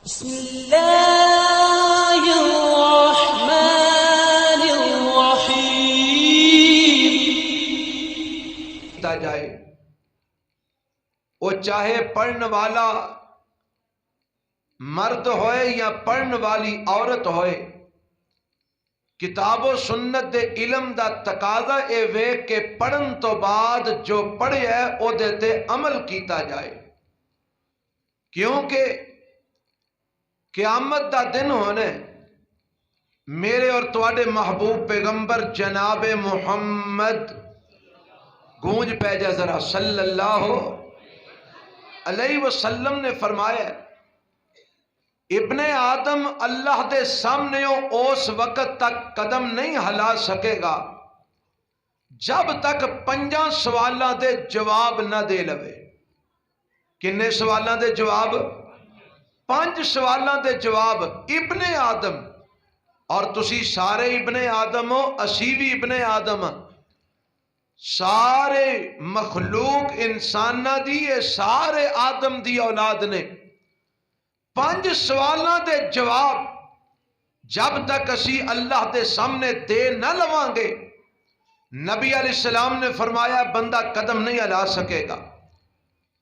بسم اللہ الرحمن الرحیم جائے وہ چاہے پڑھنے والا مرد ہوئے یا پڑھنے والی عورت ہوئے، کتاب و سنت دے علم دا تقاضا اے وے کہ پڑھن تو بعد جو پڑھے ہے او دے تے عمل کیتا جائے، کیونکہ قیامت دا دن ہونے میرے اور تواڈے محبوب پیغمبر جناب محمد گونج پہ جا ذرا صلی اللہ علیہ وسلم نے فرمایا ابن آدم اللہ دے سامنے اس وقت تک قدم نہیں ہلا سکے گا جب تک 5 سوالاں دے جواب نہ دے لوے۔ کنے سوالاں دے جواب؟ 5 سوالاں دے جواب ابن آدم، اور تسی سارے ابن آدم ہو، اسی بھی ابن آدم، سارے مخلوق انسانہ دی سارے آدم دی اولاد نے 5 سوالاں دے جواب جب تک اسی اللہ دے سامنے دے نہ لواں گے، نبی علیہ السلام نے فرمایا بندہ قدم نہیں ہلا سکے گا۔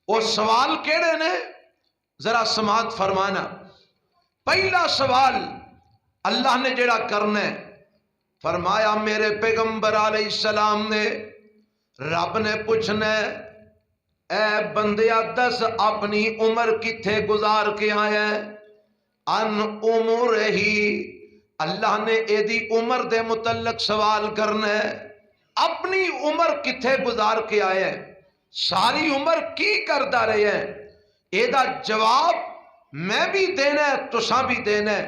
وہ سوال کیڑے نے؟ ذرا سماعت فرمانا۔ پہلا سوال اللہ نے جڑا کرنا ہے، فرمایا میرے پیغمبر علیہ السلام نے، رب نے پوچھنا ہے اے بندیا دس اپنی عمر کتھے گزار کے آیا ہے؟ ان عمر ہی، اللہ نے اے دی عمر دے متعلق سوال کرنا ہے، اپنی عمر کتھے گزار کے آیا ہے، ساری عمر کی کردا رہے ہیں؟ اے دا جواب میں بھی دینا ہے، تساں بھی دینا ہے،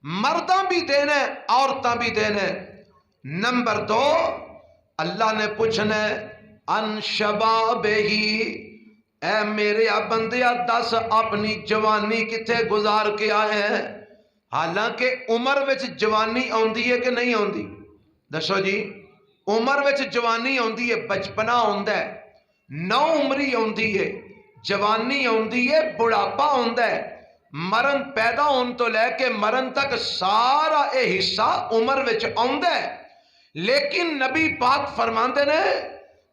مرداں بھی دینا ہے، عورتاں بھی دینا ہے۔ نمبر 2 اللہ نے پوچھنا ہے ان شباب ہی، اے میرے بندیا دس اپنی جوانی کتے گزار کے آئے ہیں؟ حالانکہ عمر وچ جوانی آندی ہے کہ نہیں آندی؟ دسو جی، عمر وچ جوانی آندی ہے، بچپنا آندا ہے، نو عمری آندی ہے، جوانی آندی ہے، بڑھاپا آندا ہے، مرن پیدا ہون تو لے کے مرن تک سارا اے حصہ عمر وچ آندا ہے۔ لیکن نبی پاک فرماندے نے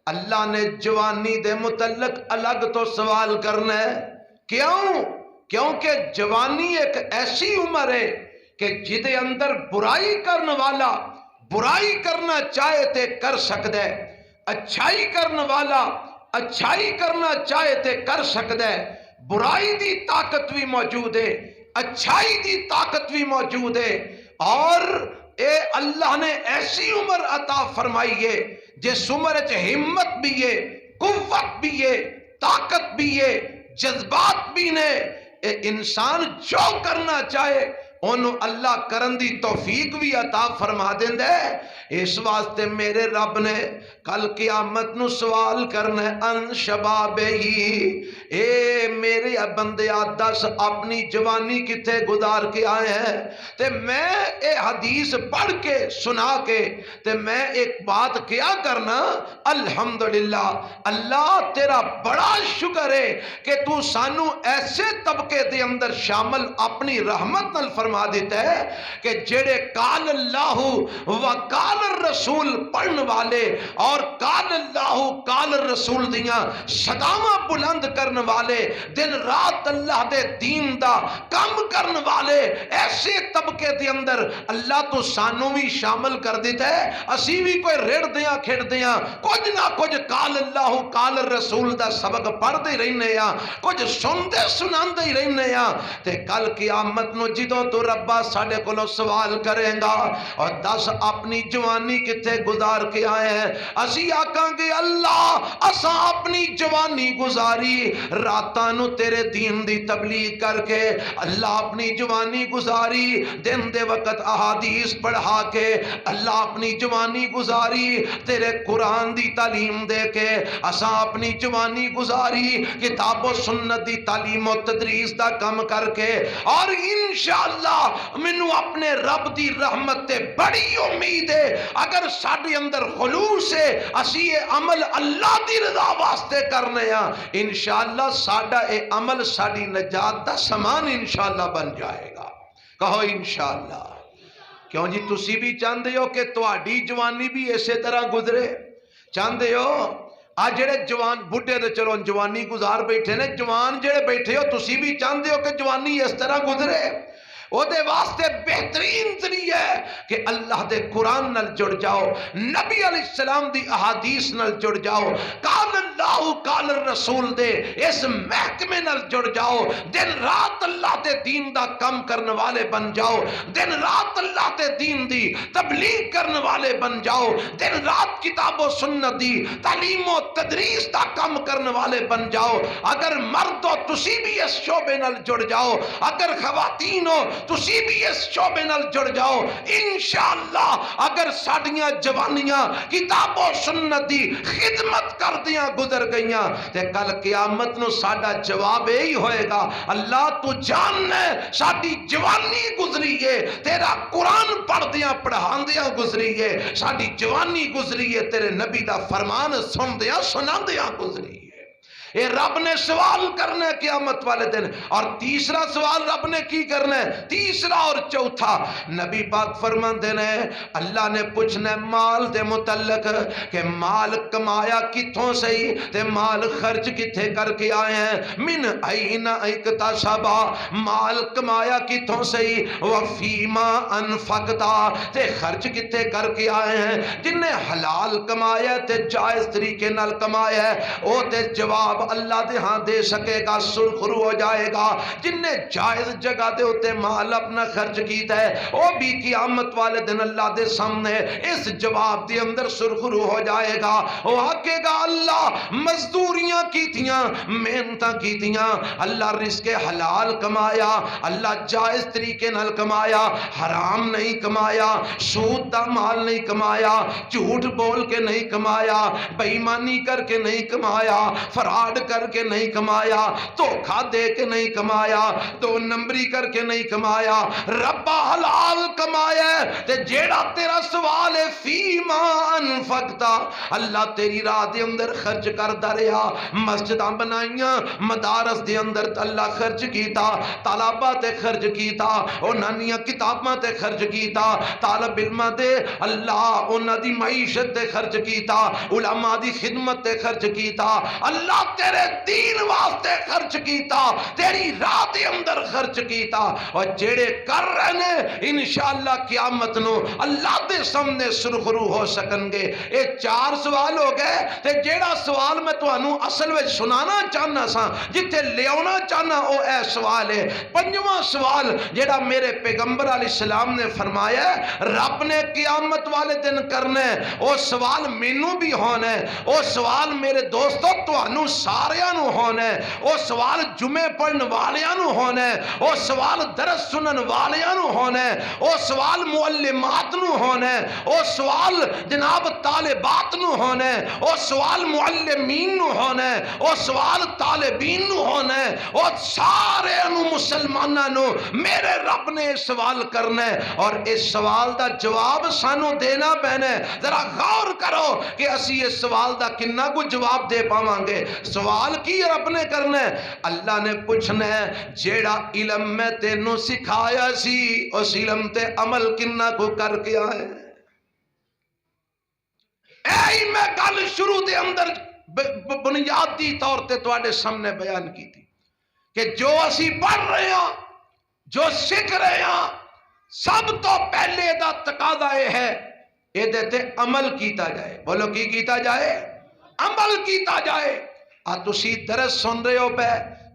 اللہ نے جوانی دے متعلق الگ تو سوال کرنا ہے۔ کیوں؟ کیونکہ جوانی ایک ایسی عمر ہے کہ جدے اندر برائی کرنے والا برائی کرنا چاہے تے کر سکتا ہے، اچھائی کرنے والا اچھائی کرنا چاہے تے کر سکتا ہے، برائی دی طاقت بھی موجود ہے، اچھائی دی طاقت بھی موجود ہے، اور اے اللہ نے ایسی عمر عطا فرمائی ہے جس عمر وچ ہمت بھی ہے، قوت بھی ہے، طاقت بھی ہے، جذبات بھی نے، اے انسان جو کرنا چاہے انہوں اللہ کرن دی توفیق بھی عطا فرما دیندے ہے۔ اس واسطے میرے رب نے کل قیامت نو سوال کرنا ہے ان شباب ہی، اے میرے بندے دس اپنی جوانی کتے گزار کے آئے ہیں؟ تے میں اے حدیث پڑھ کے سنا کے تے میں ایک بات کیا کرنا، الحمدللہ اللہ تیرا بڑا شکر ہے کہ تو سانو ایسے طبقے دے اندر شامل اپنی رحمت نال فرما دیتا ہے کہ جڑے قال اللہ و قال الرسول پڑھن والے اور قال اللہ قال الرسول دیاں صداواں بلند کرن والے، دن رات اللہ دے دین دا کام کرن والے، ایسے طبقے دے اندر اللہ تو سانو بھی شامل کر دیتا ہے۔ اسی بھی کوئی ریڑ دیاں کھڑ دیاں کچھ نہ کچھ قال اللہ قال الرسول دا سبق پڑھ دے رہنے ہیں، کچھ سندے سناندے ہی رہنے ہیں، تے کل قیامت نو جدوں تو ربا ساڑھے کلو سوال کریں گا اور دس اپنی جوانی کتے گزار کے آئے ہیں؟ اسی آکاں گے اللہ اساں اپنی جوانی گزاری راتانو تیرے دین دی تبلیغ کر کے، اللہ اپنی جوانی گزاری دن دے وقت احادیث پڑھا کے، اللہ اپنی جوانی گزاری تیرے قرآن دی تعلیم دے کے، اساں اپنی جوانی گزاری کتاب و سنت دی تعلیم و تدریس دا کم کر کے، اور انشاءاللہ منو اپنے رب دی رحمت تے بڑی امید ہے اگر ساڑھے اندر خلوص ہے اسی یہ عمل اللہ دی رضا واسطے کرنے ہیں، انشاءاللہ ساڑھا اے عمل ساڑھی نجات دا سامان انشاءاللہ بن جائے گا. کہو انشاءاللہ. کیوں جی تسی بھی چاہتے ہو کہ تہاڈی جوانی بھی اسی طرح گزرے؟ چاہتے ہو؟ آج جڑے جوان بڈھے تو چلو جوانی گزار بیٹھے نے، جوان جڑے بیٹھے ہو تسی بھی چاہتے ہو کہ جوانی اس طرح گزرے؟ وہ دے واسطے بہترین ذریعہ ہے کہ اللہ دے قرآن نال جڑ جاؤ، نبی علیہ السلام دی احادیث نال جڑ جاؤ، قال اللہ قال الرسول دے اس محکمے نال جڑ جاؤ، دن رات اللہ دے دین دا کم کرنے والے بن جاؤ، دن رات اللہ دے دین دی تبلیغ کرنے والے بن جاؤ، دن رات کتاب و سنت دی تعلیم و تدریس دا کم کرنے والے بن جاؤ. اگر مرد ہو تسی بھی اس شعبے نال جڑ جاؤ، اگر خواتین ہو تسی بھی اس شعبے نال جڑ جاؤ، انشاءاللہ اگر ساڈیاں جوانیاں کتاب و سنت دی خدمت کردیاں گزر گئیاں تے کل قیامت نو ساڈا جواب یہی ہوئے گا، اللہ تو جاننا ہے ساڈی جوانی گزری ہے، تیرا قرآن پڑھدیاں پڑھاندیاں گزری ہے، ساڈی جوانی گزری ہے، تیرے نبی دا فرمان سندیاں سناندیاں گزری ہے. یہ رب نے سوال کرنا ہے قیامت والے دن. اور تیسرا سوال رب نے کی کرنا ہے، تیسرا اور چوتھا نبی پاک فرماندے نے اللہ نے پوچھنا ہے مال دے متعلق کہ مال کمایا کتھوں سہی تے مال خرچ کتھے کر کے آئے ہیں. من این اکتسبا، مال کمایا کتھوں سہی، وفیما انفقتا، تے خرچ کتھے کر کے آئے ہیں. جن نے حلال کمایا تے جائز طریقے نال کمایا ہے او تے جواب اللہ دے ہاں دے سکے گا، سرخرو ہو جائے گا. جن نے جائز جگہ دے ہوتے مال اپنا خرچ کیتا ہے وہ بھی قیامت والے دن اللہ دے سامنے اس جواب دے اندر سرخرو ہو جائے گا. وہ آکے گا اللہ مزدوریاں کیتیاں، محنتاں کیتیاں، اللہ رزق حلال کمایا، اللہ جائز طریقے نال کمایا، حرام نہیں کمایا، سود دا مال نہیں کمایا، جھوٹ بول کے نہیں کمایا، بے ایمانی کر کے نہیں کمایا، فراڈ کر کے نہیں کمایا، دھوکا دے کے نہیں کمایا، دو نمبری کر کے نہیں کمایا، ربا حلال کمایا تے جیڑا تیرا سوال ہے فیما انفقتا، اللہ تیری راہ دے اندر خرچ کردا رہیا، مسجداں بنائیاں، مدارس دے اندر اللہ خرچ کیتا، طلباء تے خرچ کیتا، انہاں دیاں کتاباں تے خرچ کیتا، طالب علماں تے اللہ انہاں دی معیشت تے خرچ کیتا، علماء دی خدمت تے خرچ کیتا، اللہ تیرے دین واسطے خرچ کیتا، تیری راہ دے اندر خرچ کیتا. اور جڑے کر رہے نے انشاءاللہ قیامت نو اللہ دے سامنے سرخرو ہو سکن گے. یہ 4 سوال ہو گئے تے جیڑا سوال میں تانوں اصل وچ سنانا چاہنا سا، جتھے لے آنا چاہنا او اے سوال ہے. 5واں سوال جیڑا میرے پیغمبر علیہ السلام نے فرمایا رب نے قیامت والے دن کرنا ہے، او سوال مینوں بھی ہونا ہے، او سوال میرے دوستو تانوں ساریاں نو ہونا ہے، او سوال جمعے پڑھن والیاں نو ہونا ہے، او سوال درس سنن والیاں نو ہونا ہے، او سوال معلمات نو ہونا ہے، او سوال جناب طالبات نو ہونا ہے، او سوال معلمین نو ہونا ہے، او سوال طالبین نو ہونا ہے، او سارے نو مسلماناں نو میرے رب نے سوال کرنا ہے. اور اس سوال دا جواب سانو دینا پینا ہے. ذرا غور کرو کہ اسی اس سوال دا کنا کو جواب دے پاواں گے. سوال کی رب نے کرنا ہے؟ اللہ نے پوچھنا ہے جیڑا علم میں تینوں سکھایا سی اس علم تے عمل کنا کو کر کے آئے. اے میں گل شروع دے اندر بنیادی طور تے تواڈے سامنے بیان کی تھی کہ جو اسی پڑھ رہے ہیں، جو سکھ رہے ہیں، سب تو پہلے دا تقاضا یہ ہے یہ دیتے عمل کیتا جائے. بولو کی کیتا جائے؟ عمل کیتا جائے. تسی درس سن رہے ہو پہ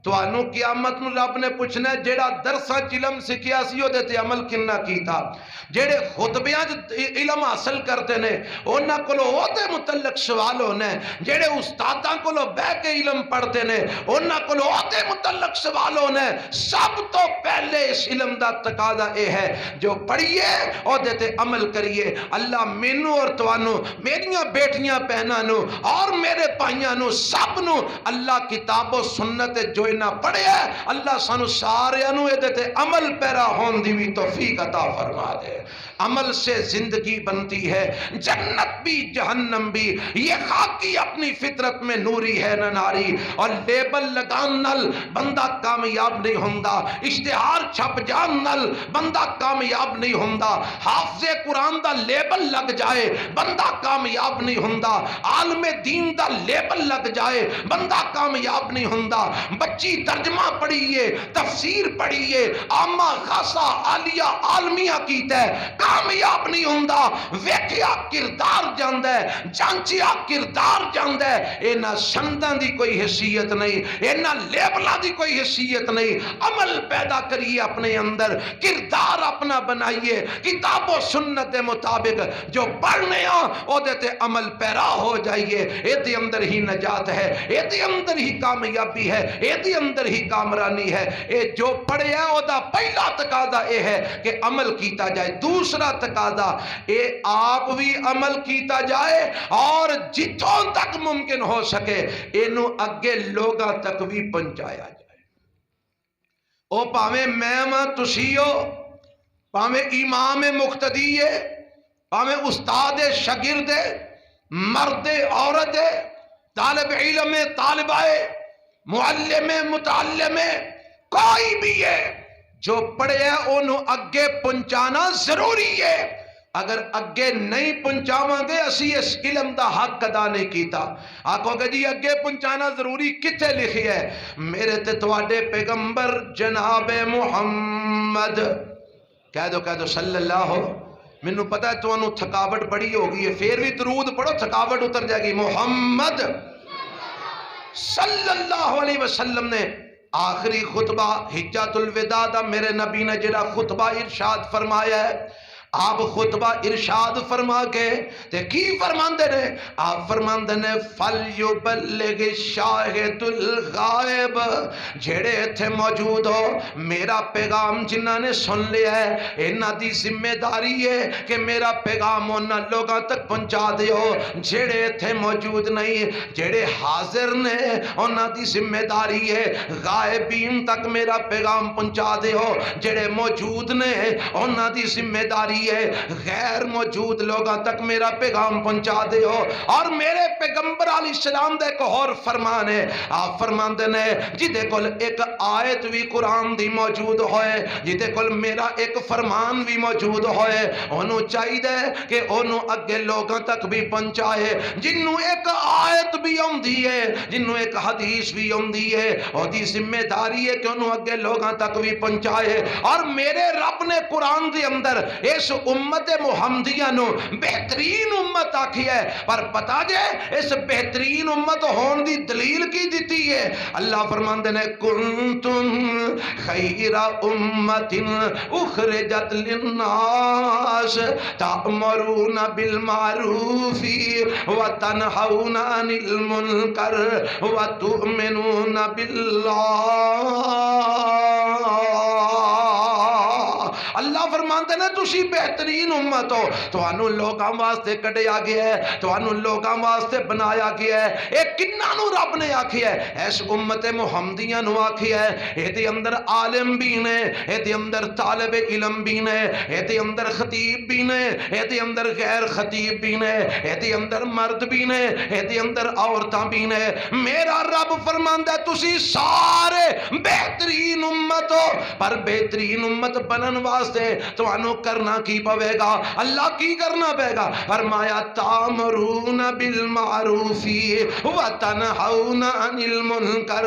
تانوں قیامت نو رب نے پوچھنا ہے جیڑا درساں علم سکھیا سی او تے عمل کنا کیتا. جیڑے خطبیاں علم حاصل کرتے نے انہاں کولوں او تے متعلق سوال ہونا ہے. جیڑے استاداں کولوں بیٹھ کے علم پڑھتے نے انہاں کولوں او تے متعلق سوال ہونا ہے. سب تو پہلے اس علم دا تقاضا اے ہے جو پڑھیے او تے عمل کریے. اللہ مینوں اور تانوں، میریاں بیٹیاں بہناں نو اور میرے بھائیاں نو سب نو اللہ کتاب و سنت جو انہاں پڑھیا ہے اللہ سانو سارے انو اے تے عمل پیرا ہون دی بھی توفیق عطا فرما دے۔ عمل سے زندگی بنتی ہے، جنت بھی جہنم بھی، یہ خاکی اپنی فطرت میں نوری ہے نہ ناری، اور لیبل لگان نل بندہ کامیاب نہیں ہوندہ، اشتہار چھپ جان نل بندہ کامیاب نہیں ہوندہ، حافظ قرآن دا لیبل لگ جائے بندہ کامیاب نہیں ہوندہ، عالم دین دا لیبل لگ جائے بندہ کامیاب نہیں ہوندہ، بچی ترجمہ پڑھیے تفسیر پڑھیے عامہ خاصہ عالیہ عالمیہ کیتا ہے کامیاب نہیں ہوندہ، ویکھیا کردار جاندہ ہے جانچیا کردار جاندہ ہے، اینا سندان دی کوئی حیثیت نہیں، اینا لیبلہ دی کوئی حیثیت نہیں۔ عمل پیدا کریے اپنے اندر، کردار اپنا بنائیے کتاب و سنت مطابق، جو پڑھنے او دیتے عمل پیرا ہو جائیے، ایدے اندر ہی نجات ہے، ایدے اندر ہی کامیابی ہے، ایدے اندر ہی کامرانی ہے۔ اے جو پڑھے ہے او دا پہلا تقاضا اے ہے کہ عمل کیتا جائے، دوسرا تقاضا اے آپ بھی عمل کیتا جائے اور جتوں تک ممکن ہو سکے اینو اگے لوگاں تک بھی پہنچایا جائے۔ او پاویں میں تسیو، پاویں امام مقتدی ہے، پاویں استاد شاگرد ہے، مرد عورت ہے، طالب علم طالبہ ہے، معلم متعلم ہے، کوئی بھی ہے جو پڑھے ہے انہوں اگے پہنچانا ضروری ہے۔ اگر اگے نہیں پہنچاواں گے اسی اس علم دا حق ادا نہیں کیتا۔ آکھو کہ جی اگے پہنچانا ضروری کتے لکھی ہے؟ میرے تے تواڈے پیغمبر جناب محمد کہہ دو صلی اللہ ہو۔ مینوں پتہ ہے تو انہوں تھکاوٹ بڑی ہوگی ہے، پھر بھی درود پڑھو تھکاوٹ اتر جائے گی۔ محمد صلی اللہ علیہ وسلم نے آخری خطبہ حجۃ الوداع دا میرے نبی نے جڑا خطبہ ارشاد فرمایا ہے، آپ خطبہ ارشاد فرما کے تے کی فرماندے نے؟ آپ فرماندے نے فَلْيُبَلِّغِ الشَّاهِدُ الْغَائِبَ، جھڑے تھے موجود ہو میرا پیغام جنہاں نے سن لیا ہے انہاں دی ذمہ داری ہے کہ میرا پیغام انہاں لوگاں تک پہنچا دیو۔ جھڑے تھے موجود نہیں، جھڑے حاضر نے انہاں دی ذمہ داری ہے غائبین تک میرا پیغام پہنچا دیو، جھڑے موجود نے انہاں دی ذمہ داری غیر موجود لوگاں تک میرا پیغام پہنچا دے ہو۔ اور میرے پیغمبر علیہ السلام دے کو اور فرمان ہے، آپ فرمان دے نے جدے کل ایک آیت بھی قرآن دی موجود ہوئے، جدے کل میرا ایک فرمان بھی موجود ہوئے، انہوں چاہی دے کہ انہوں اگے لوگاں تک بھی پہنچائے۔ جنہوں ایک آیت بھی ہوندی ہے، جنہوں ایک حدیث بھی ہوندی ہے، اور دی ذمہ داری ہے کہ انہوں اگے لوگاں تک بھی پہنچائے۔ اور میرے رب نے قرآن دے اندر اس امت محمدیہ نو بہترین امت آکھی ہے، پر پتا جے اس بہترین امت ہون دی دلیل کی دیتی ہے؟ اللہ فرماندے نے کنتم خیر امت اخرجت للناس تأمرون بالمعروف وتنہون عن المنکر وتؤمنون باللہ۔ اللہ فرماندے نے تسی بہترین امت ہو، توانو لوگاں واسطے کڈیا گیا ہے، توانو لوگاں واسطے بنایا گیا ہے۔ ایک کنہ نو رب نے آکھی ہے، اس امت محمدیہ نو آکھی ہے، ایدے اندر عالم بھی نے، ایدے اندر طالب علم بھی نے، ایدے اندر خطیب بھی نے، ایدے اندر غیر خطیب بھی نے، ایدے اندر مرد بھی نے، ایدے اندر عورتاں بھی نے۔ میرا رب فرماندہ تسی سارے بہترین امت ہو، پر بہترین امت بنن واسطے تو انو کرنا کی پوے گا؟ اللہ کی کرنا پے گا؟ فرمایا تامرون بالمعروف وتنہون عن المنکر۔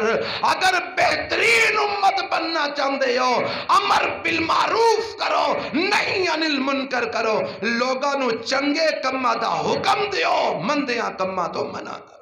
اگر بہترین امت بننا چاہتے ہو امر بالمعروف کرو، نہیں عن المنکر کرو، لوگاں نو چنگے کما دا حکم دیو، مندیاں کما تو منع کرو۔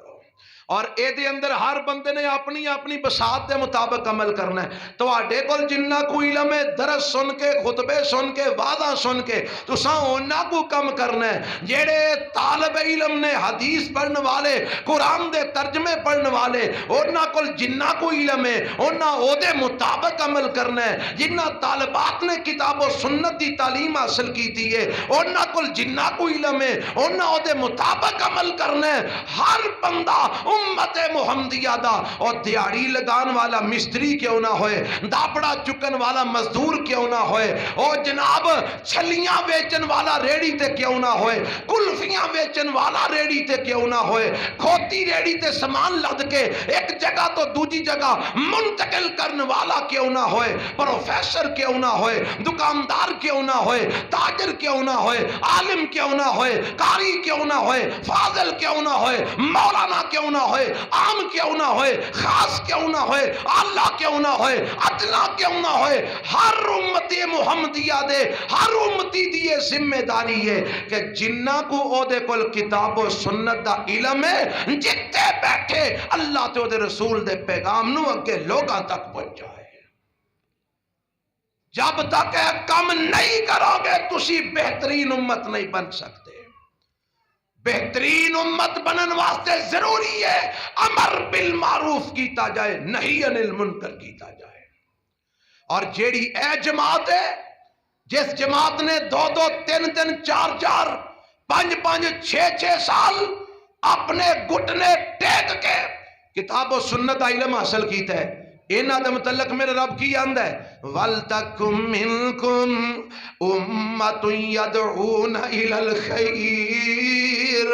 اور اے دے اندر ہر بندے نے اپنی اپنی بساط دے مطابق عمل کرنا ہے۔ تو آٹے کل جنہ کو علم ہے درس سن کے خطبے سن کے وعدہ سن کے تو ساں اونا کو کم کرنا ہے۔ جیڑے طالب علم نے حدیث پڑھنے والے قرآن دے ترجمے پڑھنے والے اونا کل جنہ کو علم ہے اونا او دے مطابق عمل کرنا ہے۔ جنہ طالبات نے کتاب و سنت دی تعلیم حاصل کی تھی ہے اونا کل جنہ کو علم ہے اونا او دے مطابق عمل کرنا ہے۔ ہر بندہ امت محمدیہ دا اور دیہڑی لگان والا مستری کیوں نہ ہوئے، داپڑا چکن والا مزدور کیوں نہ ہوئے، اور جناب چھلیاں بیچن والا ریڑی تے کیوں نہ ہوئے، کلفیاں بیچن والا ریڑی تے کیوں نہ ہوئے، کھوتی ریڑی تے سامان لد کے ایک جگہ تو دوجی جگہ منتقل کرنے والا کیوں نہ ہوئے، پروفیسر کیوں نہ ہوئے، دکاندار کیوں نہ ہوئے، تاجر کیوں نہ ہوئے، عالم کیوں نہ ہوئے، قاری کیوں نہ ہوئے، فاضل کیوں نہ ہوئے، مولانا کیوں نہ ہوئے، عام کیوں نہ ہوئے، خاص کیوں نہ ہوئے، اللہ کیوں نہ ہوئے، ادنا کیوں نہ ہوئے، ہر امتی محمدیہ دے ہر امتی دی یہ ذمہ داری ہے کہ جنہ کو او دے کل کتاب و سنت دا علم ہے، جتے بیٹھے اللہ تے او دے رسول دے پیغام نو اگے لوگاں تک پہنچائے۔ جب تک اے کم نہیں کرو گے تسی بہترین امت نہیں بن سکتے۔ بہترین امت بنن واسطے ضروری ہے امر بالمعروف کیتا جائے، نہی عن المنکر کیتا جائے۔ اور جیڑی اے جماعت ہے، جس جماعت نے 2-2 3-3 4-4 5-5 6-6 سال اپنے گھٹنے ٹیک کے کتاب و سنت کا علم حاصل کیتا ہے، انہاں دے متعلق میرے رب کی آندا ہے وَلْتَكُمْ مِنْكُمْ أُمَّةٌ يَدْعُونَ إِلَى الْخَيْرِ،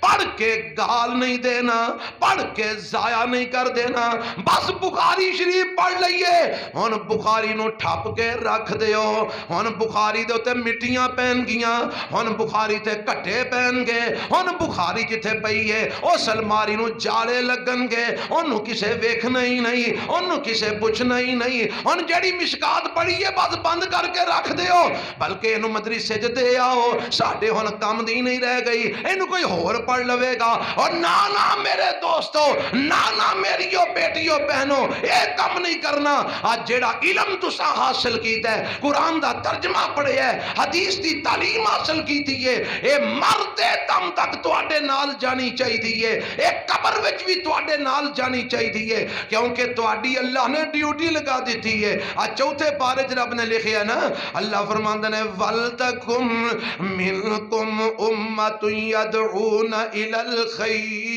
پڑھ کے گال نہیں دینا، پڑھ کے ضائع نہیں کر دینا۔ بس بخاری شریف پڑھ لئیے، ہن بخاری نو ٹھپ کے رکھ دیو، ہن بخاری دے تے مٹیاں پہن گیاں، ہن بخاری تے کٹے پہن گئے، ہن بخاری جتھے پئی ہے اس الماری نو جالے لگن گے، انہوں کسے ویکھنا ہی نہیں، انہوں کسے پوچھنا ہی نہیں، ان جڑی مشکات پڑھی ہے بس بند کر کے رکھ دیو، بلکہ انہوں مدرسے دے آؤ، ساڑھے ہن کام دی نہیں رہ گئی، انہوں کوئی ہور پڑھ لوے گا۔ اور نانا میرے دوستو، نانا میریو بیٹیو بہنو، اے کم نہیں کرنا۔ آج جڑا علم تسا حاصل کیتا ہے، قرآن دا ترجمہ پڑھے ہے، حدیث دی تعلیم حاصل کیتی ہے، اے مرتے دم تک تواڈے نال جانی چاہیے، اے قبر وچ بھی تواڈے نال جانی چاہیے، کیونکہ تواڈی اللہ نے ڈیوٹی لگا دیتی ہے۔ آج چوتھے پارے رب نے لکھیا نا، اللہ فرماندہ نے وَلْتَكُمْ مِنْكُمْ أُمَّةٌ يَدْعُونَ إِلَى الْخَيْرِ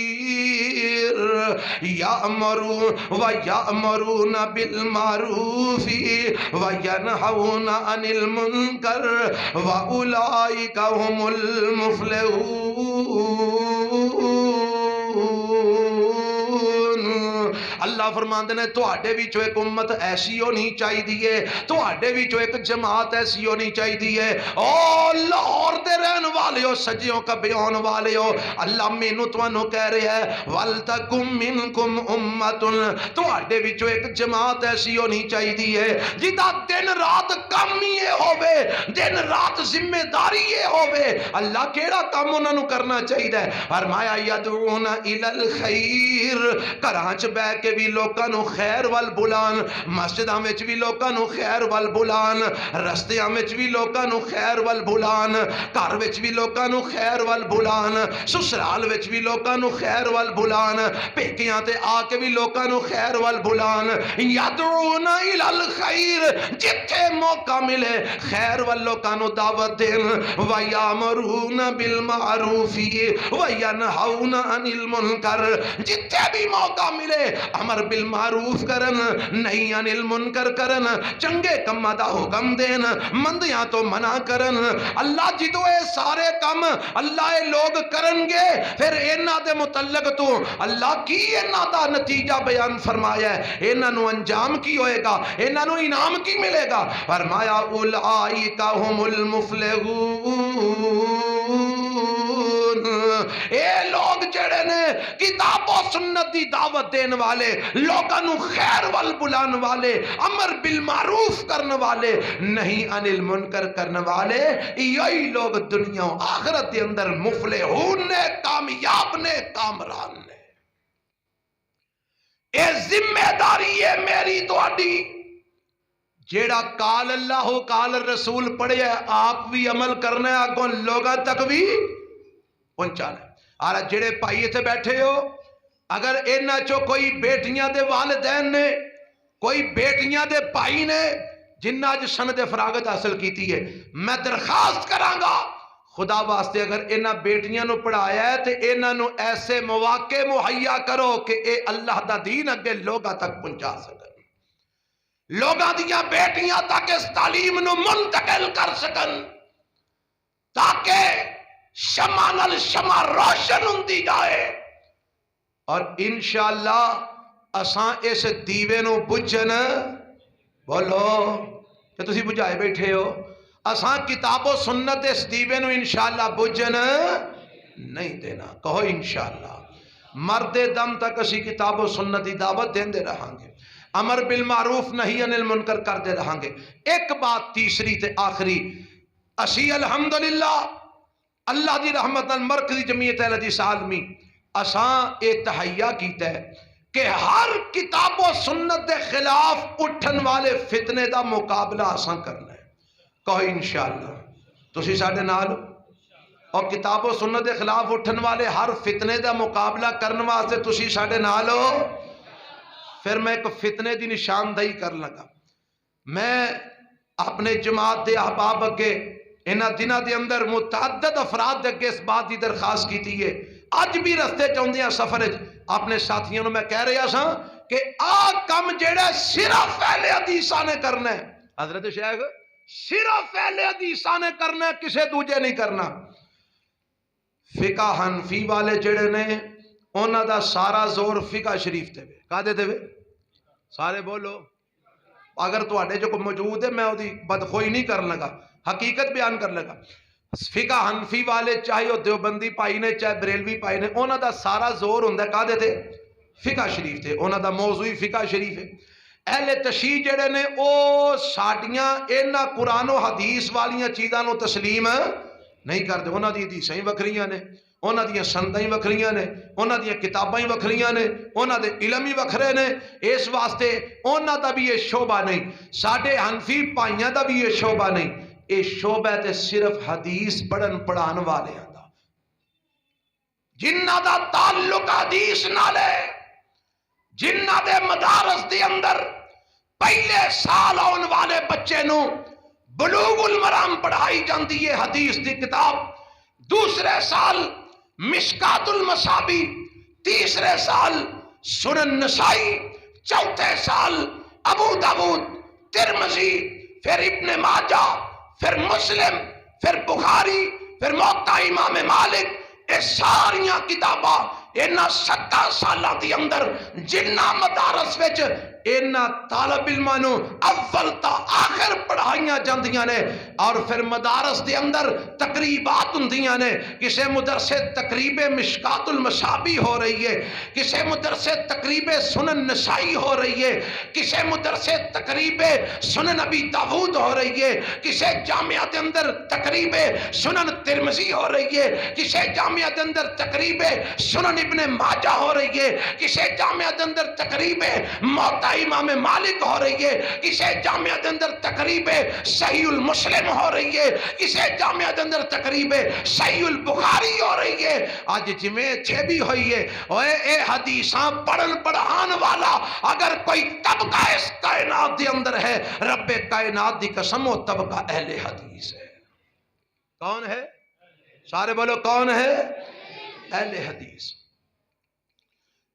وَيَأْمُرُونَ بِالْمَعْرُوفِ وَيَنْهَوْنَ عَنِ الْمُنْكَرِ وَأُولَئِكَ هُمُ الْمُفْلِحُونَ۔ اللہ فرماندے نے تواڈے وچوں ایک امت ایسی ہونی چاہیے، تواڈے وچوں ایک جماعت ایسی ہونی چاہیے۔ او لاہور دے رہن والے ہو، سجیوں کا بیان والے ہو، اللہ مینوں تانوں کہہ رہے ہے وَلْتَكُمْ مِنْكُمْ أُمَّةٌ، تواڈے وچوں ایک جماعت ایسی ہونی چاہیے جدا دن رات کام ہی ہوے، دن رات ذمہ داری یہ ہوے۔ اللہ کیڑا کام انہاں نوں کرنا چاہیے؟ فرمایا یدعون الی الخیر، گھراں چ بیٹھ کے بھی لوکاں نوں خیر ول بلان، مسجداں وچ بھی لوکاں نوں خیر ول بلان، رستیاں وچ بھی لوکاں نوں خیر ول بلان، گھر وچ بھی لوکاں نوں خیر ول بلان، سسرال وچ بھی لوکاں نوں خیر ول بلان، پیکیاں تے آ کے بھی لوکاں نوں خیر ول بلان۔ یدعون الی الخیر، جتھے موقع ملے خیر ول لوکاں نوں دعوت دین، ویامرون بالمعروف وینہون عن المنکر، جتھے بھی موقع ملے امر بالمعروف کرن، نہیں عن المنکر کرن، چنگے کماں دا حکم دین، مندیاں تو منع کرن۔ اللہ جدو اے سارے کم اللہ اے لوگ کرن گے، پھر انہاں دے متعلق تو اللہ کی انہاں دا نتیجہ بیان فرمایا ہے، انہاں نو انجام کی ہوئے گا، انہاں نو انعام کی ملے گا؟ فرمایا اولئک هم المفلحون، اے لوگ جڑے نے کتاب و سنت دی دعوت دین والے، لوگاں نو خیر ول بلان والے، امر بالمعروف کرنے والے، نہیں عن المنکر کرنے والے، یہی لوگ دنیا و آخرت دے اندر مفلحون نے، کامیاب نے، کامران نے۔ اے ذمہ داری ہے میری تواڈی، جیڑا قال اللہ قال الرسول پڑھے ہے آپ بھی عمل کرنا ہے، آگوں لوگاں تک بھی پہنچانا ہے۔ آرہ جیڑے پائیے تھے بیٹھے ہو، اگر انہاں چو کوئی بیٹیاں دے والدین نے، کوئی بیٹیاں دے پائی نے جنہاں جو سند فراغت حاصل کیتی ہے، میں درخواست کرانگا خدا واسطے اگر انہاں بیٹیاں نو پڑھایا ہے تو انہاں نو ایسے مواقع مہیا کرو کہ اے اللہ دا دین اگے لوگاں تک پہنچا سکن، لوگاں دیاں بیٹیاں تک اس تعلیم نو منتقل کر سکن، تاکہ شمع نال شمع روشن ہوندی جائے، اور انشاءاللہ اساں اس دیوے نو بجھن، بولو کہ تسی بجھائے بیٹھے ہو، اساں کتاب و سنت اس دیوے نو انشاءاللہ بجھن نہیں دینا، کہو انشاءاللہ۔ مرد دم تک اسی کتاب و سنت دی دعوت دین دے رہاں گے، امر بالمعروف نہی عن المنکر کر دے رہاں گے۔ ایک بات تیسری تے آخری، اسی الحمدللہ اللہ دی رحمت المرکزی جمعیت اہل حدیث عالمی اساں اے تہیہ کیتا ہے کہ ہر کتاب و سنت دے خلاف اٹھن والے فتنے دا مقابلہ اساں کرنا ہے، کہو انشاءاللہ۔ تسی ساڈے نال اور کتاب و سنت دے خلاف اٹھن والے ہر فتنے دا مقابلہ کرنے واسطے تسی ساڈے نال ہو۔ پھر میں ایک فتنے دی نشاندہی کر لگا، میں اپنے جماعت دے احباب اگے انہاں دنوں دے اندر متعدد افراد دے اگے اس بات دی درخواست کیتی ہے، اج بھی رستے چاہندیاں سفر اپنے ساتھیوں نے میں کہہ رہا سا کہ آ کم جڑا صرف اہل حدیثاں نے کرنا ہے، حضرت شیخ صرف اہل حدیثاں نے کرنا ہے، کسے دوجے نہیں کرنا۔ فقہ حنفی والے جڑے نے انہاں دا سارا زور فقہ شریف تے وے، کا دے وے؟ سارے بولو، اگر تواڈے جو کوئی موجود ہے میں اودی بدخوئی نہیں کرن لگا، حقیقت بیان کر لگا۔ فقہ حنفی والے چاہے وہ دیوبندی پائی نے چاہے بریلوی پائی نے، انہاں دا سارا زور ہوندا ہے کادے تے؟ فقہ شریف تے، انہاں دا موضوع فقہ شریف ہے۔ اہل تشیع جڑے نے او ساڈیاں انہاں قرآن و حدیث والیاں چیزاں نو تسلیم نہیں کردے، انہاں دی حدیثاں ہی وکھریاں نے، انہاں دیاں سنداں ہی وکھریاں نے، انہاں دیاں کتاباں ہی وکھریاں نے، انہاں دے علم ہی وکھرے نے، اس واسطے انہاں دا بھی یہ شعبہ نہیں، ساڈے حنفی پائیاں دا بھی یہ شعبہ نہیں، اے شعبہ تے صرف حدیث پڑھن پڑھان والے دا، جنہ دا تعلق حدیث نال ہے، جنہ دے مدارس دے اندر پہلے سال آن والے بچے نو بلوغ المرام پڑھائی جاندی ہے حدیث دی کتاب، دوسرے سال مشکات المصابی، تیسرے سال سنن نسائی، چوتھے سال ابو داود، ترمذی، پھر ابن ماجہ، پھر مسلم، پھر بخاری، پھر موطا امام مالک، یہ ساریاں کتاباں انہاں 70 سالاں دی اندر جنہ مدارس وچ انہاں طالب علماں نو اول تا آخر پڑھائیاں جاندیاں نے، اور پھر مدارس دے اندر تقریبات ہوندیاں نے، کسے مدرسے تقریب مشکات المصابی ہو رہی ہے، کسے مدرسے تقریب سنن نسائی ہو رہی ہے، کسے مدرسے تقریب سنن ابی داود ہو رہی ہے، کسے جامعہ دے اندر تقریب سنن ترمذی ہو رہی ہے، کسے جامعہ دے اندر تقریب سنن ابن ماجہ ہو رہی ہے، کسے جامعہ دے اندر تقریب موطا امام مالک ہو رہی ہے، کسے جامعہ دے اندر تقریب صحیح المسلم ہو رہی ہے، کسے جامعہ دے اندر تقریب صحیح البخاری ہو رہی ہے۔ آج جمعے چھے بھی ہوئی ہے، اے حدیثاں پڑھن پڑھان والا اگر کوئی طبقہ اس کائنات دے اندر ہے، رب کائنات دی قسم وہ طبقہ اہل حدیث ہے۔ کون ہے؟ سارے بولو کون ہے؟ اہل حدیث۔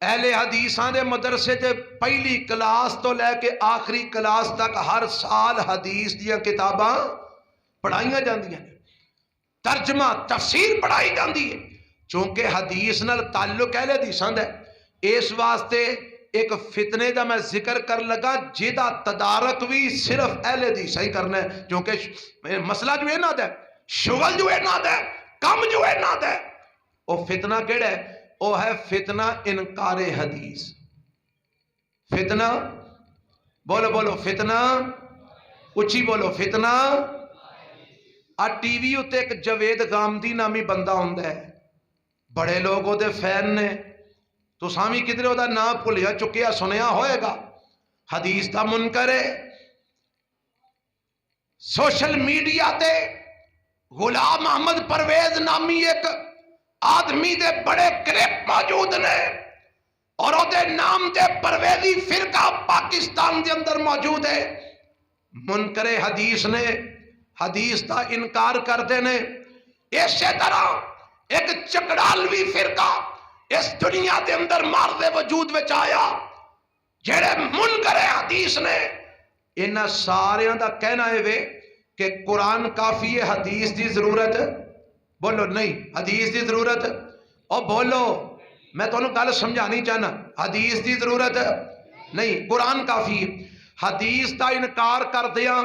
اہل حدیثاں دے مدرسے تے پہلی کلاس تو لے کے آخری کلاس تک ہر سال حدیث دیاں کتاباں پڑھائیاں جاندیاں ہیں، ترجمہ تفسیر پڑھائی جاندی ہے، چونکہ حدیث نال تعلق اہل حدیثاں دا ہے، اس واسطے ایک فتنے دا میں ذکر کر لگا جیدہ تدارک بھی صرف اہل حدیثاں ہی کرنا ہے، چونکہ مسئلہ جو ہے نا دا ہے، شغل جو ہے نا دا ہے، کم جو ہے نا دا ہے، وہ فتنہ کیڑا ہے؟ وہ ہے فتنہ انکار حدیث۔ فتنہ بولو بولو، فتنہ اچھی بولو، فتنہ۔ ٹی وی اتے ایک جوید غامدی نامی بندہ ہوندا ہے، بڑے لوگ وہ دے فین نے، تو سامی کدھر وہ دا نام بھولیا چکیا سنیا ہوئے گا، حدیث دا منکر ہے۔ سوشل میڈیا تے غلام احمد پرویز نامی ایک آدمی دے بڑے کلپ موجود نے، اور او دے نام دے پرویزی فرقہ پاکستان دے اندر موجود ہے، منکر حدیث نے، حدیث دا انکار کر دینے، اسی طرح ایک چکڑالوی فرقہ اس دنیا دے اندر مارد وجود وچ آیا جڑے منکر حدیث نے انہاں ساریاں دا کہنا ہے وے کہ قرآن کافی ہے حدیث دی ضرورت بولو نہیں حدیث دی ضرورت اور بولو میں تو انہوں گل سمجھانی چاہنا حدیث دی ضرورت نہیں قرآن کافی ہے حدیث دا انکار کر دیا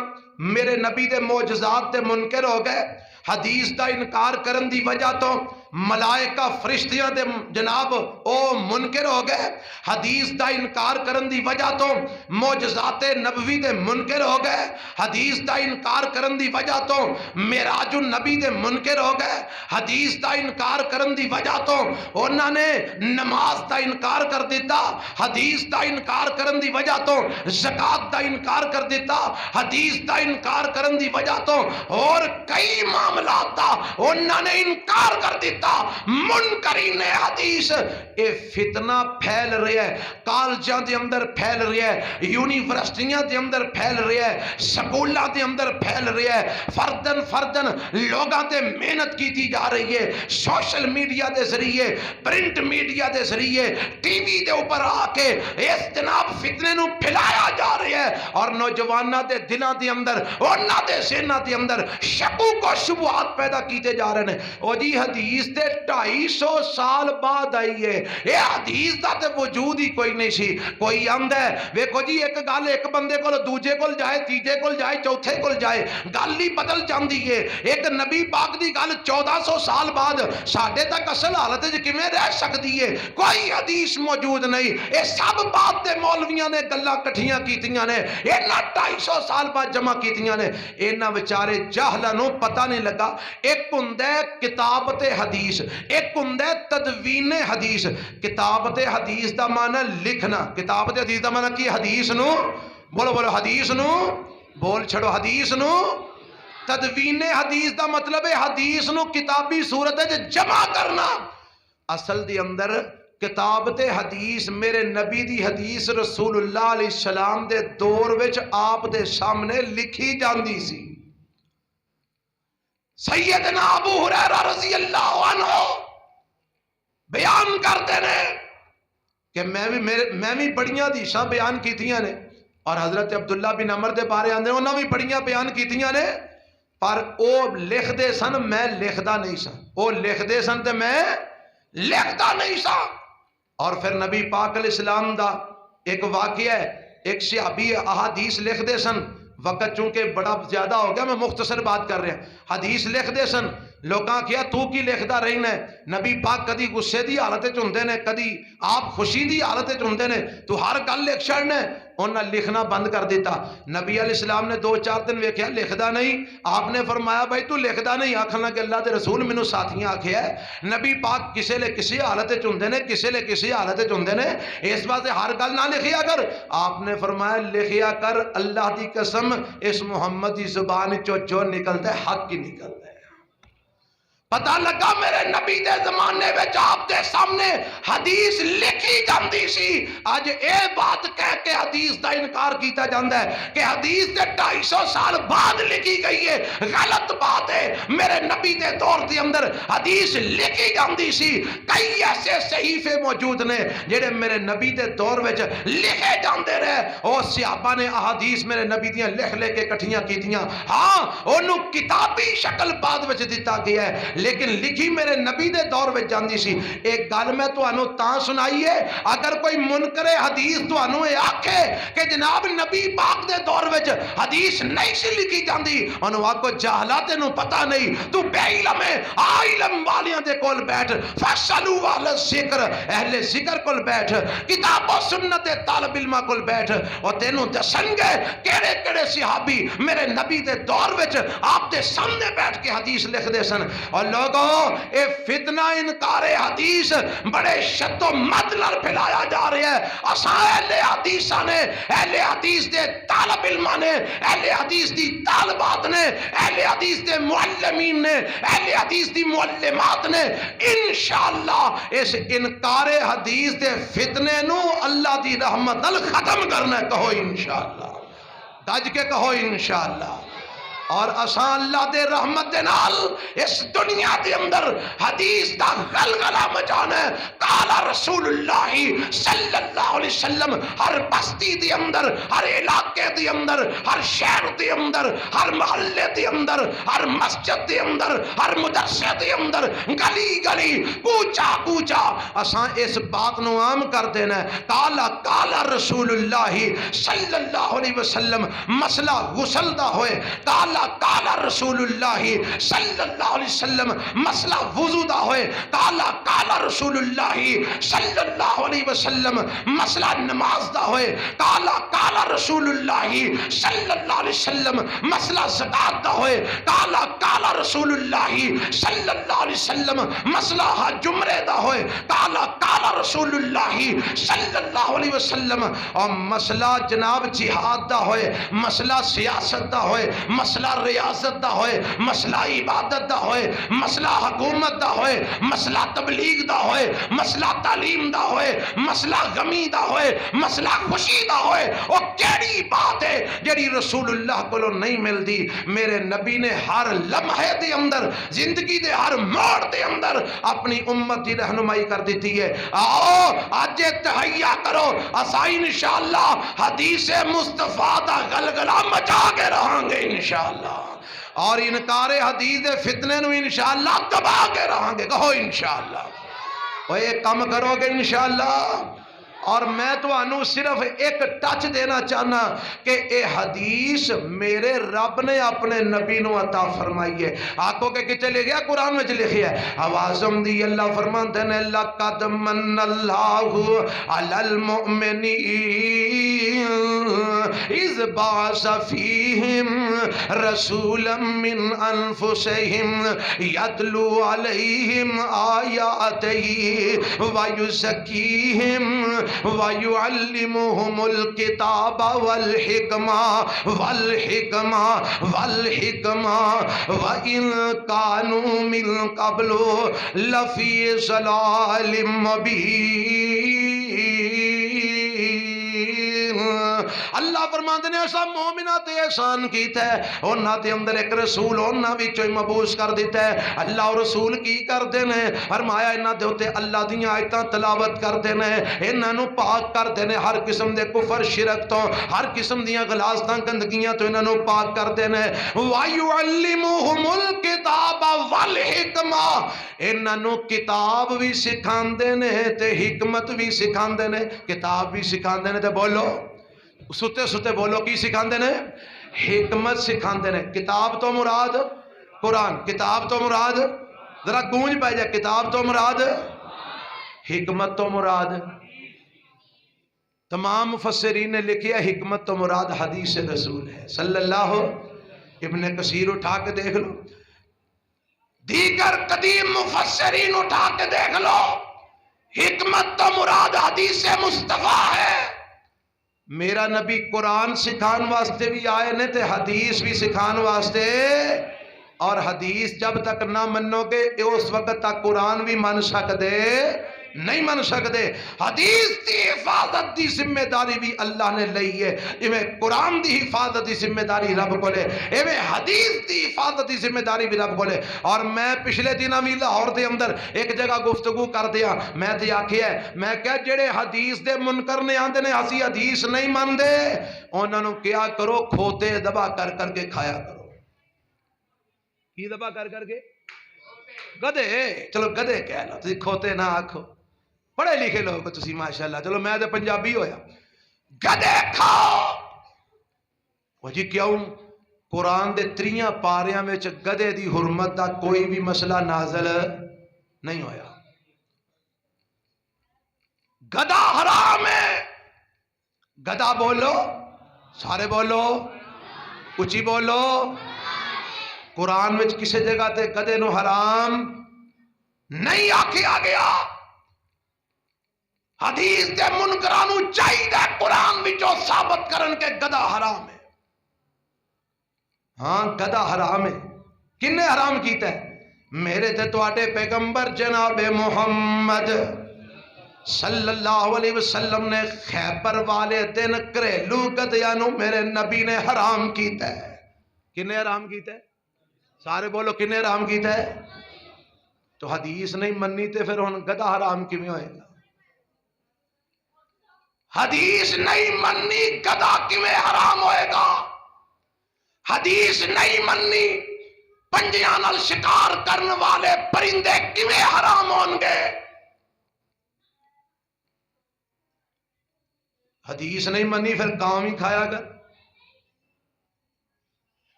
میرے نبی دے معجزات دے منکر ہو گئے حدیث دا انکار کرن دی وجہ تو ملائکہ فرشتیاں دے جناب او منکر ہو گئے حدیث دا انکار کرن دی وجہ تو معجزات نبوی دے منکر ہو گئے حدیث دا انکار کرن دی وجہ تو معراج النبی دے منکر ہو گئے حدیث دا انکار کرن دی وجہ تو انہوں نے نماز دا انکار کر دیتا حدیث دا انکار کرن دی وجہ تو زکات دا انکار کر دیتا حدیث دا انکار کرن دی وجہ تو اور کئی معاملات دا انہوں نے انکار کر دیتا منکرین حدیث اے فتنہ پھیل رہی ہے کالجاں دے اندر پھیل رہی ہے یونیورسٹیاں دے اندر پھیل رہی ہے سکولاں دے اندر پھیل رہی ہے فردن لوگاں تے محنت کیتی جا رہی ہے سوشل میڈیا دے ذریعے پرنٹ میڈیا دے ذریعے ٹی وی دے اوپر آ کے اس جناب فتنے نو پھیلایا جا رہا ہے اور نوجواناں دے دلاں دے اندر انہاں دے ذہناں دے اندر شکوک و شبہات پیدا کیتے جا رہے ہیں او جی حدیث تے 250 سال بعد آئی ہے یہ حدیث دا تے وجود ہی کوئی نہیں سی کوئی آمد ہے ویکھو جی ایک گل ایک بندے کو دوجے کو جائے تیجے کو جائے چوتھے کو جائے گل ہی بدل جاندی ہے ایک نبی پاک دی گل 1400 سال بعد ساڈے تک اصل حالت وچ کیویں رہ سکدی ہے کوئی حدیث موجود نہیں اے سب بات تے مولویاں نے گلاں کٹھیاں کیتیاں نے انہاں 250 سال بعد جمع کیتیاں نے انہاں بیچارے جاہلاں نوں پتہ نہیں لگا ایک ہوندا ہے کتابت حدیث ایک ہوندا ہے تدوین حدیث کتابت حدیث دا معنی لکھنا کتابت حدیث دا معنی کی حدیث نو بولو حدیث نو بول چھڑو حدیث نو تدوین حدیث دا مطلب ہے حدیث نو کتابی صورت ہے جمع کرنا اصل دی اندر کتابت حدیث میرے نبی دی حدیث رسول اللہ علیہ السلام دے دور وچ آپ دے سامنے لکھی جاندی سی سیدنا ابو ہریرہ رضی اللہ عنہ بیان کرتے ہیں کہ میں بھی بڑیاں حدیثاں بیان کیتیاں نے اور حضرت عبداللہ بن عمر دے بارے آندے انہاں بھی بڑیاں بیان کیتیاں نے پر او لکھ دے سن میں لکھدا نہیں سا او لکھ دے سن تے میں لکھدا نہیں سا اور پھر نبی پاک علیہ السلام دا ایک واقعہ ہے ایک صحابی احادیث لکھ دے سن وقت چونکہ بڑا زیادہ ہو گیا میں مختصر بات کر رہا ہوں حدیث لکھ دے سن لوگاں کیا تو کی لکھدا رہنا ہے نبی پاک کدی غصے دی حالت وچ ہوندے نے کدی آپ خوشی دی حالت وچ ہوندے نے تو ہر گل لکھ چھڑنا ہے انہاں لکھنا بند کر دیتا نبی علیہ السلام نے 2-4 دن ویکھیا لکھدا نہیں آپ نے فرمایا بھائی تو لکھدا نہیں آکھنا کہ اللہ دے رسول مینوں ساتھیاں آکھیا ہے نبی پاک کسے لے کسی حالت وچ ہوندے نے کسے لے کسی حالت وچ ہوندے نے اس واسطے ہر گل نہ لکھیا کر آپ نے فرمایا لکھیا کر اللہ دی قسم اس محمد دی زبان چوں جو نکلتا ہے حق ہی نکلتا ہے پتہ لگا میرے نبی دے زمانے وچ آپ دے سامنے حدیث لکھی جاندی سی اج اے بات کہہ کے حدیث دا انکار کیتا جاندا ہے کہ حدیث دے 250 سال بعد لکھی گئی ہے غلط بات ہے میرے نبی دے دور دے اندر حدیث لکھی جاندی سی کئی ایسے صحیفے موجود نے جڑے میرے نبی دے دور وچ لکھے جاندے رہے او صحابہ نے احادیث میرے نبی دیاں لکھ لے کے کٹھیاں کیتیاں ہاں اونوں کتابی شکل بعد وچ دتا گیا ہے لیکن لکھی میرے نبی دے دور وچ جاندی سی ایک گل میں تانوں تاں سنائی ہے اگر کوئی منکر حدیث تانوں اے آکھے کہ جناب نبی پاک دے دور وچ حدیث نہیں سی لکھی جاندی انہوں آکھو جاہلا تینوں پتہ نہیں تو بے علم ہے علم والیاں دے کول بیٹھ فصلو والا ذکر اہل ذکر کول بیٹھ کتاب و سنت طالب علماں کول بیٹھ اور تینوں دسن گے کیڑے کیڑے صحابی میرے نبی دے دور وچ آپ دے سامنے بیٹھ کے حدیث لکھ دے سن اور لوگوں اے فتنہ انکار حدیث بڑے شد و مدلر پھیلایا جا رہا ہے اساں اہل حدیثاں نے اہل حدیث دے طالب علماں نے اہل حدیث دی طالبات نے اہل حدیث دے معلمین نے اہل حدیث دی معلمات نے انشاءاللہ اس انکار حدیث دے فتنے نو اللہ دی رحمت نال ختم کرنا کہو انشاءاللہ گج کے کہو انشاءاللہ اور اساں اللہ دے رحمت دے نال اس دنیا دے اندر حدیث دا غلغلہ مچانا ہے۔ قال رسول اللہ صلی اللہ علیہ وسلم، ہر بستی دے اندر، ہر علاقے دے اندر، ہر شہر دے اندر، ہر محلے دے اندر، ہر مسجد دے اندر، ہر مدرسے دے اندر، گلی گلی، کوچا کوچا اساں اس بات نو عام کر دینا ہے۔ قال رسول اللہ صلی اللہ علیہ وسلم، مسئلہ غسل دا ہوئے قال رسول اللہ صلی اللہ علیہ وسلم، مسئلہ وضو دا ہوئے قال رسول اللہ صلی اللہ علیہ وسلم، مسئلہ نماز دا ہوئے قال رسول اللہ صلی اللہ علیہ وسلم، مسئلہ زکات دا ہوئے قال رسول اللہ صلی اللہ علیہ وسلم، مسئلہ حج عمرے دا ہوئے قال رسول اللہ صلی اللہ علیہ وسلم، اور مسئلہ جناب جہاد دا ہوئے، مسئلہ سیاست دا ہوئے، مسئلہ ریاست دا ہوئے، مسئلہ عبادت دا ہوئے، مسئلہ حکومت دا ہوئے، مسئلہ تبلیغ دا ہوئے، مسئلہ تعلیم دا ہوئے، مسئلہ غمی دا ہوئے، مسئلہ خوشی دا ہوئے، وہ کیڑی بات ہے جیڑی رسول اللہ کو نہیں مل دی؟ میرے نبی نے ہر لمحے دے اندر، زندگی دے ہر موڑ دے اندر اپنی امت دی رہنمائی کر دیتی ہے۔ آؤ آج تہیا کرو، اساں انشاءاللہ حدیث مصطفیٰ دا غلغلہ مچا کے رہاں گے انشاءاللہ، اور انکار حدیث فتنے نو انشاءاللہ دبا کے رہاں گے۔ کہو انشاءاللہ، وہ یہ کم کرو گے انشاءاللہ۔ اور میں تو انو صرف ایک ٹچ دینا چاہنا کہ اے حدیث میرے رب نے اپنے نبی نو عطا فرمائی ہے۔ آنکھوں کے کچھے لے گیا قرآن میں لکھی ہے، آوازم دی اللہ فرمانتے ہیں لَقَدْ مَنَّ اللَّهُ عَلَى الْمُؤْمِنِينَ اِذْ بَعَثَ فِيهِمْ رَسُولًا مِّنْ أَنفُسِهِمْ يَتْلُو عَلَيْهِمْ آيَاتِهِ وَيُزَكِّيهِمْ وَيُعَلِّمُهُمُ الْكِتَابَ وَالْحِكْمَةَ وَإِنْ كَانُوا مِنْ قَبْلُ لَفِي ضَلَالٍ مُبِينٍ۔ اللہ فرماتے ہیں ایسا مومنہ تے احسان کیتا ہے، انہاں تے اندر ایک رسول انہاں وچوں مبعوث کر دیتا ہے۔ اللہ اور رسول کی کردے نے؟ فرمایا انہاں دے اوتے اللہ دیاں آیتاں تلاوت کردے نے، انہاں نو پاک کردے نے ہر قسم دے کفر شرک تو، ہر قسم دیاں غلاظتاں گندگیاں تو انہاں نو پاک کردے نے۔ وَيُعَلِّمُهُمُ الْكِتَابَ وَالْحِكْمَةَ، انہاں نو کتاب بھی سکھاندے نے تے حکمت بھی سکھاندے نے۔ کتاب بھی سکھاندے نے تے بولو ستے ستے بولو کی سکھاندے نے؟ حکمت سکھاندے نے۔ کتاب تو مراد قرآن، کتاب تو مراد، ذرا گونج پہ جائے، کتاب تو مراد، حکمت تو مراد۔ تمام مفسرین نے لکھیا حکمت تو مراد حدیث رسول ہے صلی اللہ۔ ابن کثیر اٹھا کے دیکھ لو، دیگر قدیم مفسرین اٹھا کے دیکھ لو، حکمت تو مراد حدیث مصطفیٰ ہے۔ میرا نبی قرآن سکھان واسطے بھی آئے نے تے حدیث بھی سکھان واسطے، اور حدیث جب تک نہ منو گے اس وقت تک قرآن بھی من سکدے نہیں من سکدے۔ حدیث دی حفاظت دی ذمہ داری بھی اللہ نے لئی ہے، ایویں قرآن دی حفاظت دی ذمہ داری رب کو لے، ایویں حدیث دی حفاظت دی ذمہ داری بھی رب کو لے۔ اور میں پچھلے دنوں بھی لاہور دے اندر ایک جگہ گفتگو کر دیا، میں تے آکھیا ہے، میں کہا جڑے حدیث دے منکر نے آندے نے اسی حدیث نہیں ماندے، انہاں نو کیا کرو کھوتے دبا کر کر کے کھایا کرو۔ کی دبا کر کر کے؟ گدے، چلو گدے کہہ لو، تسی کھوتے نہ آکھو، پڑھے لکھے لوگ تسی ماشاءاللہ، چلو میں تو پنجابی ہویا۔ گدے کھاؤ، وہ جی کیوں؟ قرآن دے 3 پاریاں میں گدے دی حرمت دا کوئی بھی مسئلہ نازل نہیں ہویا۔ گدا حرام ہے، گدا بولو، سارے بولو، اچھی بولو۔ قرآن میں کسی جگہ تے گدے نو حرام نہیں آکھیا گیا۔ حدیث دے منکرانو چاہیے قرآن وچوں ثابت کرن کے گدا حرام ہے۔ ہاں گدا حرام ہے، کن نے حرام کیتا ہے؟ میرے تے تواڈے پیغمبر جناب محمد صلی اللہ علیہ وسلم نے خیبر والے دن گھریلو گدیاں نو میرے نبی نے حرام کیتا ہے۔ کنے حرام کیتا ہے؟ سارے بولو کنے حرام کیتا ہے؟ تو حدیث نہیں مننی تے پھر ہن گدا حرام کیویں ہوئے گا؟ حدیث نہیں مننی گدا کیویں حرام ہوئے گا؟ حدیث نہیں مننی پنجیاں نال شکار کرن والے پرندے کیویں حرام ہون گے؟ حدیث نہیں مننی پھر کام ہی کھایا کر،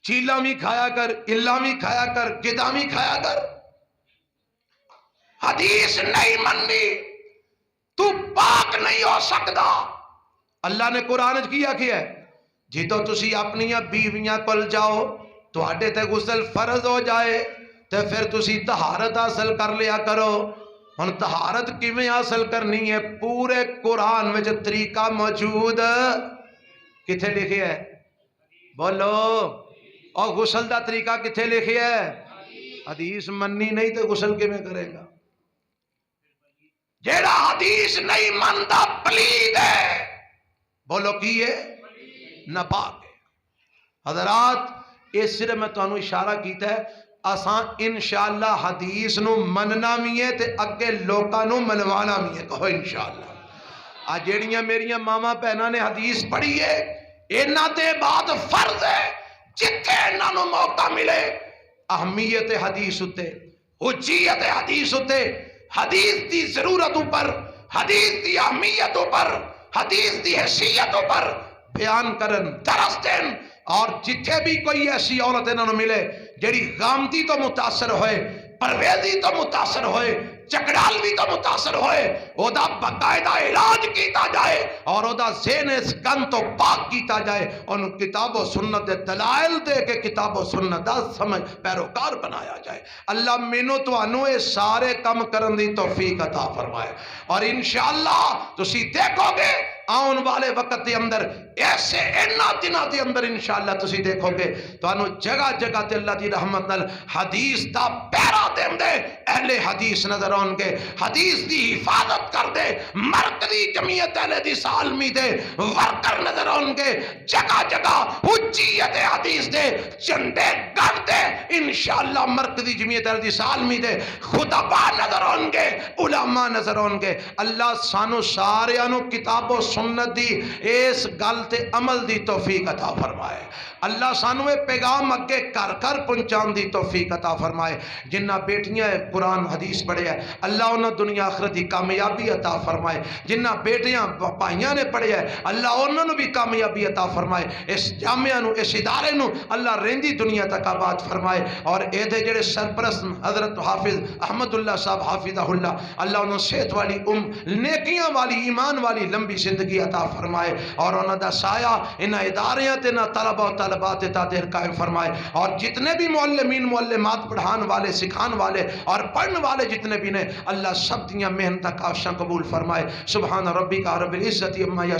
چیلا بھی کھایا کر، الا بھی کھایا کر، گدا بھی کھایا کر۔ حدیث نہیں مننی تو پاک نہیں ہو سکتا۔ اللہ نے قرآن کیا ہے جی تو تسی اپنی بیویاں کول جاؤ تو ہٹے تے غسل فرض ہو جائے تے پھر تسی طہارت حاصل کر لیا کرو۔ ہن طہارت کیویں حاصل کرنی ہے؟ پورے قرآن میں جو طریقہ موجود کتھے لکھے ہے؟ بولو۔ اور غسل دا طریقہ کتھے لکھے ہے؟ حدیث مننی نہیں تو غسل کیویں کرے گا؟ جیڑا حدیث نہیں مندا پلید ہے، بولو کی ہے؟ ناپاک ہے۔ حضرات اس صرف میں تانوں اشارہ کیتا ہے، اساں انشاءاللہ حدیث نو مننا بھی ہے تے اگے لوکاں نو منوانا بھی ہے، کہو انشاءاللہ۔ آ جیڑیاں میریاں ماما بہناں نے حدیث پڑھی ہے، انہاں دے بعد فرض ہے جتھے انہاں نو موقع ملے اہمیت حدیث اتے، حجیت حدیث اتے، حدیث دی ضرورتوں پر، حدیث دی اہمیتوں پر، حدیث دی حیثیتوں پر بیان کرن، درس دین۔ اور جتھے بھی کوئی ایسی عورت انہوں نے ملے جیڑی غامدی تو متاثر ہوئے، پرویزی تو متاثر ہوئے، چکڑال بھی تو متاثر ہوئے، او دا باقاعدہ علاج کیتا جائے اور او دا ذہن اس گن تو پاک کیتا جائے، ان کتاب و سنت دلائل دے کے کتاب و سنت دا سمجھ پیروکار بنایا جائے۔ اللہ مینوں تو انو اے سارے کم کرن دی توفیق عطا فرمائے۔ اور انشاءاللہ تسی دیکھو گے آن والے وقت دے اندر ایسے اینا دنہ دے اندر انشاءاللہ تسی دیکھو گے تو انو جگہ جگہ تے اللہ دی رحمت نال حدیث دا پیرا دے اندے اہل حدیث نظر آن گے، حدیث دی حفاظت کر دے مرکزی جمعیت اہل حدیث عالمی دے ورکر نظر آن گے، جگہ جگہ حجیت حدیث دے چندے گھر دے انشاءاللہ مرکزی جمعیت اہل حدیث عالمی دے خطبہ نظر آن گے، علماء نظر آن گے۔ اللہ سانو سارے انو کتاب و سنت دی اس گل تے عمل دی توفیق عطا فرمائے۔ اللہ سانو اے پیغام اگے کر کر پہنچان دی توفیق عطا فرمائے۔ جنہ بیٹیاں قرآن حدیث پڑھے ہیں اللہ انہاں دنیا آخرت دی کامیابی عطا فرمائے۔ جنہ بیٹیاں بھائیاں نے پڑھے ہیں اللہ انہاں نو بھی کامیابی عطا فرمائے۔ اس جامعہ نو، اس ادارے نو اللہ رہندی دنیا تک آباد فرمائے۔ اور اے دے جڑے سرپرست حضرت حافظ احمد اللہ صاحب حافظہ اللہ انہوں صحت والی نیکیاں والی ایمان والی لمبی زندگی عطا فرمائے اور انہوں دا سایہ انہاں اداریاں تے نہ طلبہ و طالبات تادر قائم فرمائے۔ اور جتنے بھی معلمین معلمات پڑھان والے سکھان والے اور پڑھن والے جتنے بھی نے اللہ سب دیاں محنت کاشاں قبول فرمائے۔ سبحان ربک رب العزت عما یصفون۔